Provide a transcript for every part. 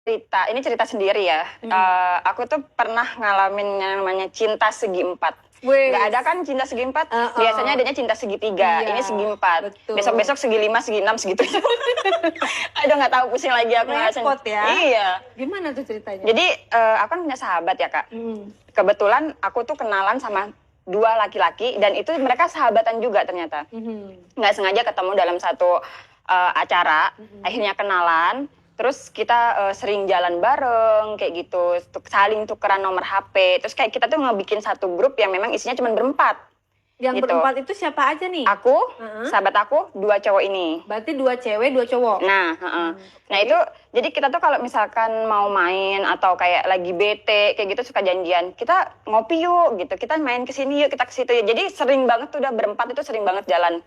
ini cerita sendiri ya. Aku tuh pernah ngalamin yang namanya cinta segi empat. Nggak ada kan cinta segi empat, biasanya adanya cinta segitiga, ini segi empat. Besok-besok segi lima, segi enam, segitu. Aduh nggak tahu, pusing lagi aku ngerasain. Repot ya. Iya. Gimana tuh ceritanya? Jadi aku kan punya sahabat ya Kak. Kebetulan aku tuh kenalan sama 2 laki-laki dan itu mereka sahabatan juga ternyata. Nggak sengaja ketemu dalam satu acara, akhirnya kenalan. Terus kita sering jalan bareng kayak gitu, saling tukeran nomor HP. Terus kayak kita tuh ngebikin satu grup yang memang isinya cuma berempat. Yang gitu. berempat itu siapa aja nih? Aku, sahabat aku, 2 cowok ini. Berarti 2 cewek, 2 cowok. Nah, nah itu jadi kita tuh kalau misalkan mau main atau kayak lagi bete kayak gitu suka janjian. Kita ngopi yuk gitu, kita main ke sini yuk, kita ke situ yuk. Jadi sering banget tuh udah berempat itu sering banget jalan.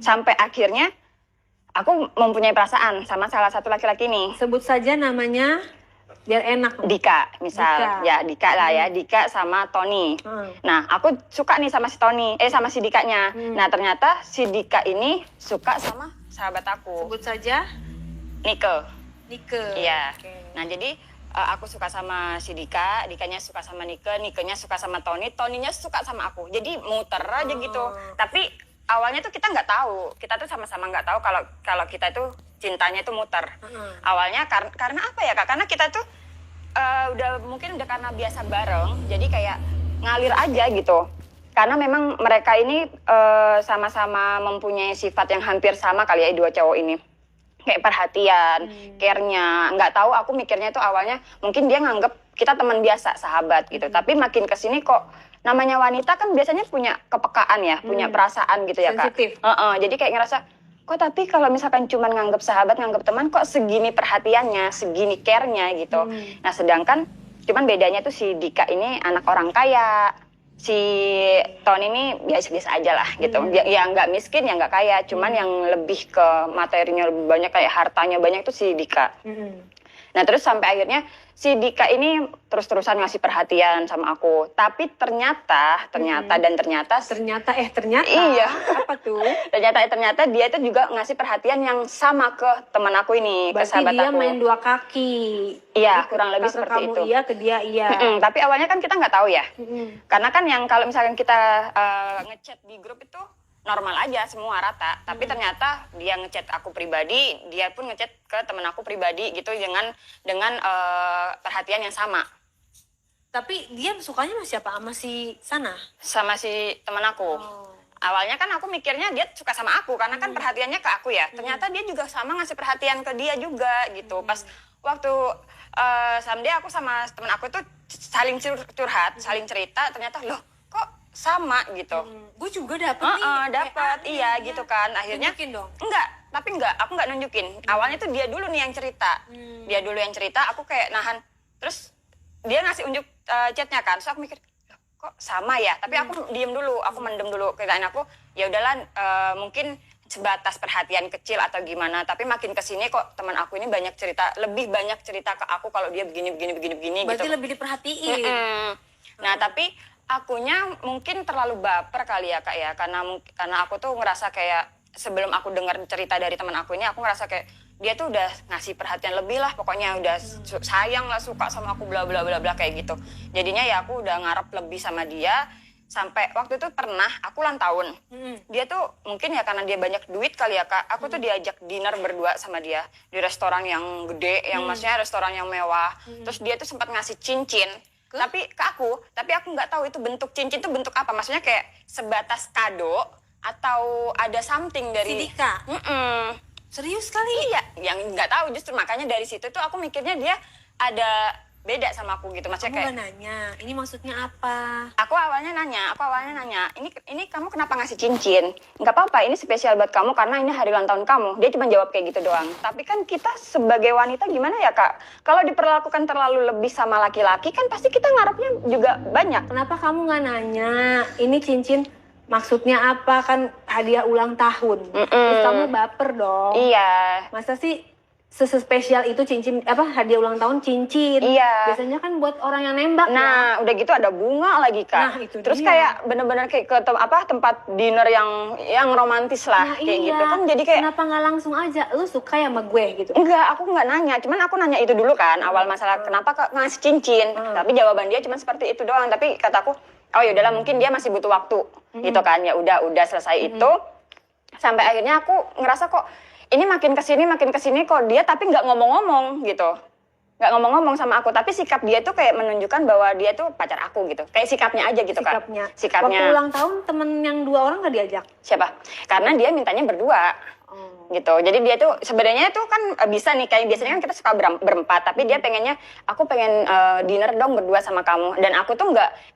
Sampai akhirnya aku mempunyai perasaan sama salah satu laki-laki nih. Sebut saja namanya biar enak. Dika, misal. Dika. Ya, Dika lah ya. Dika sama Tony. Nah, aku suka nih sama si Tony. Sama si Dikanya. Nah, ternyata si Dika ini suka sama sahabat aku. Sebut saja Nike. Nike. Iya. Okay. Nah, jadi aku suka sama si Dika, Dikanya suka sama Nike, Nikenya suka sama Tony, Tonynya suka sama aku. Jadi muter aja gitu. Tapi awalnya tuh kita nggak tahu, kita tuh sama-sama nggak tahu kalau kita tuh cintanya tuh muter. Awalnya karena apa ya Kak? Karena kita tuh mungkin udah karena biasa bareng, jadi kayak ngalir aja gitu. Karena memang mereka ini sama-sama mempunyai sifat yang hampir sama kali ya, 2 cowok ini. Kayak perhatian, care-nya. Nggak tahu, aku mikirnya tuh awalnya mungkin dia nganggep kita teman biasa, sahabat gitu. Tapi makin kesini kok namanya wanita kan biasanya punya kepekaan ya, punya perasaan gitu ya Kak. Sensitif. Jadi kayak ngerasa, kok tapi kalau misalkan cuma nganggep sahabat, nganggep teman, kok segini perhatiannya, segini care-nya gitu. Nah sedangkan, cuman bedanya tuh si Dika ini anak orang kaya, si Tony ini biasa-biasa aja lah gitu. Ya nggak miskin, ya nggak kaya, cuman yang lebih ke materinya lebih banyak, kayak hartanya banyak tuh si Dika. Nah terus sampai akhirnya si Dika ini terus-terusan ngasih perhatian sama aku. Tapi ternyata iya. Apa tuh? ternyata dia itu juga ngasih perhatian yang sama ke teman aku ini. Berarti ke sahabat dia aku. main 2 kaki. Iya, kurang lebih seperti kamu itu. iya, ke dia iya. Tapi awalnya kan kita nggak tahu ya. Karena kan yang kalau misalkan kita ngechat di grup itu normal aja, semua rata. Tapi ternyata dia ngechat aku pribadi, dia pun ngechat ke temen aku pribadi gitu dengan perhatian yang sama. Tapi dia sukanya sama siapa? Sama si Sana? Sama si temen aku. Awalnya kan aku mikirnya dia suka sama aku karena kan perhatiannya ke aku ya. Ternyata dia juga sama ngasih perhatian ke dia juga gitu. Pas waktu someday aku sama temen aku tuh saling curhat, saling cerita, ternyata loh kok sama gitu. Gue juga dapet nih. Dapat, iya gitu kan. Akhirnya nunjukin dong. Aku nggak nunjukin. Awalnya tuh dia dulu nih yang cerita. Dia dulu yang cerita, aku kayak nahan. Terus dia ngasih unjuk chatnya kan. Terus aku mikir, loh, kok sama ya? Tapi aku diem dulu, aku mendem dulu. Kirain aku, ya udahlah mungkin sebatas perhatian kecil atau gimana. Tapi makin kesini kok teman aku ini banyak cerita, lebih banyak cerita ke aku kalau dia begini Berarti gitu. lebih diperhatiin. Nah tapi akunya mungkin terlalu baper kali ya Kak ya, karena aku tuh ngerasa kayak sebelum aku dengar cerita dari teman aku ini, aku ngerasa kayak dia tuh udah ngasih perhatian lebih lah, pokoknya udah sayang lah, suka sama aku bla bla bla bla kayak gitu. Jadinya ya aku udah ngarep lebih sama dia. Sampai waktu itu pernah aku ulang tahun. Dia tuh mungkin ya karena dia banyak duit kali ya Kak, aku tuh diajak dinner berdua sama dia di restoran yang gede, yang maksudnya restoran yang mewah. Terus dia tuh sempat ngasih cincin. Tapi aku nggak tahu itu bentuk cincin itu bentuk apa, maksudnya kayak sebatas kado atau ada something dari Si Dika? Serius kali? Iya, yang nggak tahu, justru makanya dari situ tuh aku mikirnya dia ada beda sama aku gitu, maksudnya Kamu kayak gak nanya, ini maksudnya apa? Aku awalnya nanya, ini kamu kenapa ngasih cincin? Nggak apa-apa, ini spesial buat kamu karena ini hari ulang tahun kamu. Dia cuma jawab kayak gitu doang. Tapi kan kita sebagai wanita gimana ya Kak? Kalau diperlakukan terlalu lebih sama laki-laki kan pasti kita ngarepnya juga banyak. Kenapa kamu gak nanya, ini cincin maksudnya apa? Kan hadiah ulang tahun. Terus kamu baper dong. Iya. Masa sih sespesial itu cincin hadiah ulang tahun cincin. Iya. Biasanya kan buat orang yang nembak ya. Nah, udah gitu ada bunga lagi, Kak. Nah, itu terus dia. kayak bener-bener kayak ke tempat dinner yang romantis lah Nah, kayak iya. gitu kan, jadi kayak kenapa nggak langsung aja lu suka ya sama gue gitu? enggak, aku nggak nanya, cuman aku nanya itu dulu kan awal masalah kenapa Kak ngasih cincin. Tapi jawaban dia cuma seperti itu doang. Tapi kataku, oh ya udahlah, mungkin dia masih butuh waktu gitu kan. Ya udah selesai itu. Sampai akhirnya aku ngerasa kok ini makin kesini kok dia tapi nggak ngomong-ngomong gitu. Nggak ngomong-ngomong sama aku, tapi sikap dia tuh kayak menunjukkan bahwa dia tuh pacar aku gitu. Kayak sikapnya aja gitu, Kak. Waktu ulang tahun temen yang 2 orang nggak diajak? Siapa? Karena dia mintanya berdua. Gitu. Jadi dia tuh sebenarnya tuh kan bisa nih, kayak biasanya kan kita suka berempat, tapi dia pengennya aku pengen dinner dong berdua sama kamu. Dan aku tuh nggak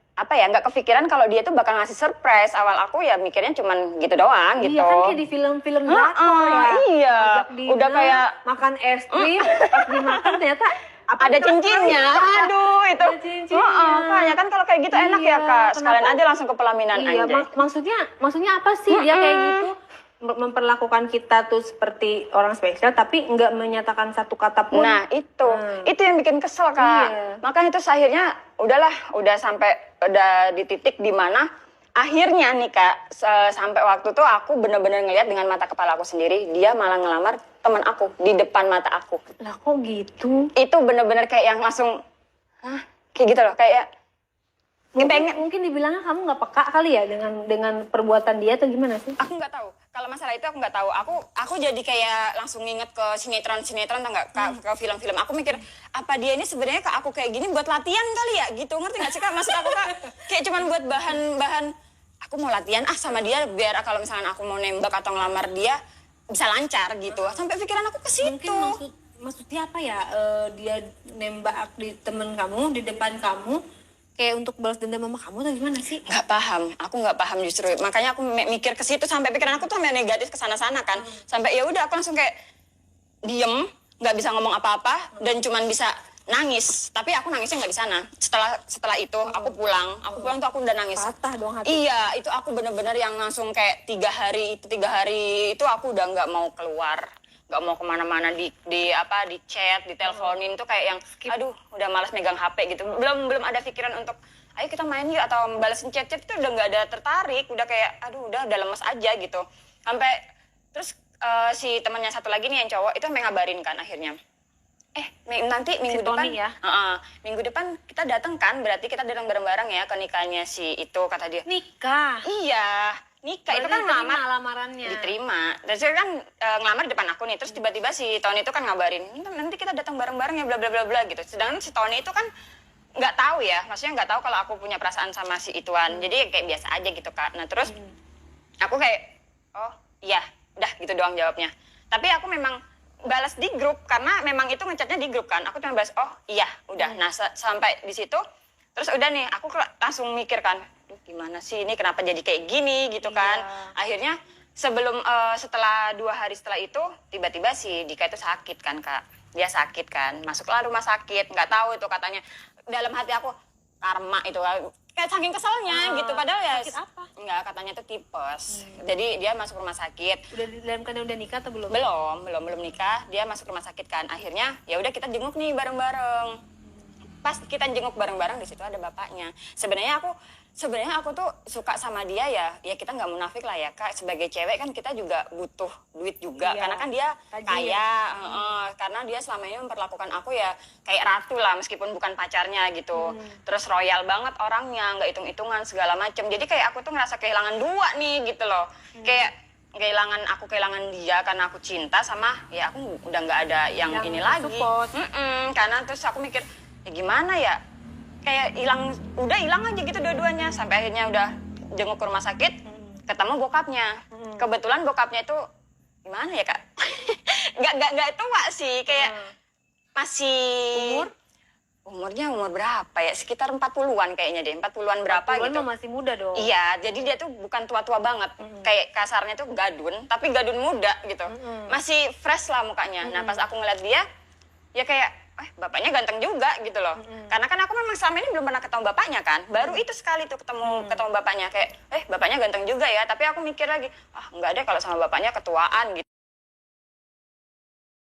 kepikiran kalau dia tuh bakal ngasih surprise. Awal aku ya mikirnya cuman gitu doang gitu. Iya kan kayak di film-film drakor ya. Iya. Dinner, udah kayak makan es krim, pas dimakan ternyata ada cincinnya. Aduh, itu. Ada cincinnya. Kayaknya kan kalau kayak gitu enak ya, Kak. Sekalian aja langsung ke pelaminan iya, anjay. maksudnya apa sih dia kayak gitu? Memperlakukan kita tuh seperti orang spesial tapi nggak menyatakan satu kata pun. Nah itu yang bikin kesel, Kak. Iya. Makanya itu akhirnya udah sampai di titik di mana akhirnya nih, Kak, sampai waktu tuh aku bener-bener ngeliat dengan mata kepala aku sendiri dia malah ngelamar teman aku di depan mata aku. Lah kok gitu? Itu bener-bener kayak yang langsung kayak gitu loh, kayak Mungkin dibilangnya kamu nggak peka kali ya dengan perbuatan dia atau gimana sih? Aku nggak tahu. Kalau masalah itu aku nggak tahu. Aku jadi kayak langsung nginget ke sinetron atau nggak ke film-film. Aku mikir apa dia ini sebenarnya ke aku kayak gini buat latihan kali ya gitu. Ngerti nggak sih, Kak? Maksud aku, Kak, kayak cuman buat bahan aku mau latihan sama dia biar kalau misalnya aku mau nembak atau ngelamar dia bisa lancar gitu. Sampai pikiran aku ke situ. Mungkin maksudnya apa ya? Dia nembak di temen kamu di depan kamu kayak untuk balas dendam sama kamu atau gimana sih? Nggak paham, aku nggak paham justru. Makanya aku mikir ke situ sampai pikiran aku tuh sampai negatif ke sana-sana kan. Sampai ya udah aku langsung kayak diem, nggak bisa ngomong apa-apa dan cuman bisa nangis. Tapi aku nangisnya nggak di sana. Setelah itu aku pulang tuh aku udah nangis. Patah dong hati. Iya, itu aku bener-bener yang langsung kayak 3 hari itu aku udah nggak mau keluar. Nggak mau kemana-mana di chat, diteleponin tuh kayak yang aduh udah malas megang HP gitu. Belum ada pikiran untuk ayo kita main yuk atau balesin chat itu udah nggak ada tertarik, udah kayak aduh udah lemes aja gitu. Sampai terus si temannya satu lagi nih yang cowok itu sampai ngabarin kan akhirnya. Nanti minggu depan ya? Minggu depan kita datang kan, berarti kita datang bareng-bareng ya ke nikahnya si itu, kata dia. Nikah? Iya, nikah. Itu kan lamarannya. Diterima. Terus kan ngelamar di depan aku nih. Terus tiba-tiba si Tony itu kan ngabarin, nanti kita datang bareng-bareng ya bla bla bla bla gitu. Sedangkan si Tony itu kan nggak tahu ya, maksudnya nggak tahu kalau aku punya perasaan sama si ituan. Jadi kayak biasa aja gitu, Kak. Nah terus aku kayak oh iya, udah gitu doang jawabnya. Tapi aku memang balas di grup karena memang itu ngechatnya di grup kan. Aku cuma balas oh iya udah. Nah sampai di situ terus udah nih aku langsung mikir kan, gimana sih ini kenapa jadi kayak gini gitu kan. Akhirnya setelah 2 hari setelah itu tiba-tiba si Dika itu sakit kan, Kak. Dia sakit kan, masuklah rumah sakit, nggak tahu itu katanya. Dalam hati aku karma itu kayak saking keselnya gitu, padahal ya sakit apa? Enggak, katanya tuh tipes. Jadi dia masuk rumah sakit. Dalam keadaan udah nikah atau belum? Belum nikah. Dia masuk rumah sakit kan. Akhirnya ya udah kita jenguk nih bareng-bareng. Pas kita jenguk bareng-bareng di situ ada bapaknya. Sebenarnya aku tuh suka sama dia ya kita nggak munafik lah ya, Kak. Sebagai cewek kan kita juga butuh duit juga. Iya. Karena kan dia kaya. Karena dia selama ini memperlakukan aku ya kayak ratu lah meskipun bukan pacarnya gitu. Terus royal banget orangnya, nggak hitung-hitungan segala macem. Jadi kayak aku tuh ngerasa kehilangan 2 nih gitu loh. Kayak kehilangan dia karena aku cinta sama ya aku udah nggak ada yang ini lagi. Karena terus aku mikir ya gimana ya, kayak udah hilang aja gitu dua-duanya. Sampai akhirnya udah jenguk ke rumah sakit, ketemu bokapnya. Kebetulan bokapnya itu gimana ya, Kak? nggak tua sih, kayak masih umurnya umur berapa ya, sekitar 40-an kayaknya deh, 40-an berapa 40-an gitu. masih muda dong. Iya, jadi dia tuh bukan tua-tua banget, kayak kasarnya tuh gadun, tapi gadun muda gitu. Masih fresh lah mukanya. Nah pas aku ngeliat dia, ya kayak bapaknya ganteng juga gitu loh. Karena kan aku memang selama ini belum pernah ketemu bapaknya kan. Baru itu sekali tuh ketemu bapaknya, kayak bapaknya ganteng juga ya. Tapi aku mikir lagi, enggak deh kalau sama bapaknya ketuaan gitu.